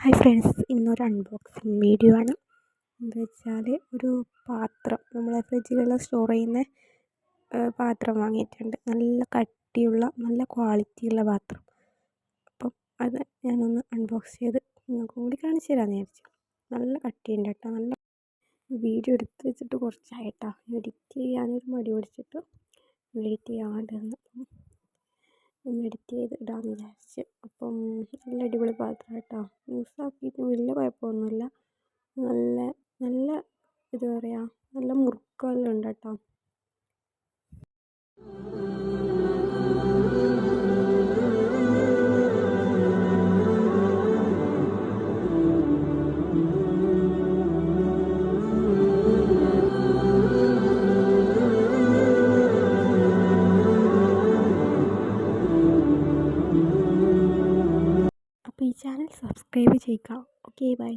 Hi friends, ഇന്നൊരു unboxing video ആണ്. എന്താ വെച്ചാൽ ഒരു പാത്രം, നമ്മളെ ഫ്രിഡ്ജിലെല്ലാം സ്റ്റോർ ചെയ്യുന്ന പാത്രം വാങ്ങിയിട്ടുണ്ട്. നല്ല കട്ടിയുള്ള നല്ല ക്വാളിറ്റിയുള്ള പാത്രം. അപ്പം അത് ഞാനൊന്ന് അൺബോക്സ് ചെയ്ത് നിങ്ങൾക്കും കൂടി കാണിച്ചു തരാമെന്ന് വിചാരിച്ചു. നല്ല കട്ടിയുണ്ട് കേട്ടോ. നല്ല വീഡിയോ എടുത്ത് വെച്ചിട്ട് കുറച്ചായിട്ടാ എഡിറ്റ് ചെയ്യാനൊരു മടി പിടിച്ചിട്ട് എഡിറ്റ് ചെയ്യാണ്ട് ഒന്ന് എഡിറ്റ് ചെയ്ത് ഇടാമെന്ന് വിചാരിച്ച്. അപ്പം നല്ല അടിപൊളി പാത്രം കേട്ടോ. യൂസ് ആക്കിയിട്ട് വലിയ കുഴപ്പമൊന്നുമില്ല. നല്ല നല്ല എന്താ പറയുക, നല്ല മുറുക്കമെല്ലാം ഉണ്ട് കേട്ടോ. അപ്പോൾ ഈ ചാനൽ സബ്സ്ക്രൈബ് ചെയ്യുക. Okay, by.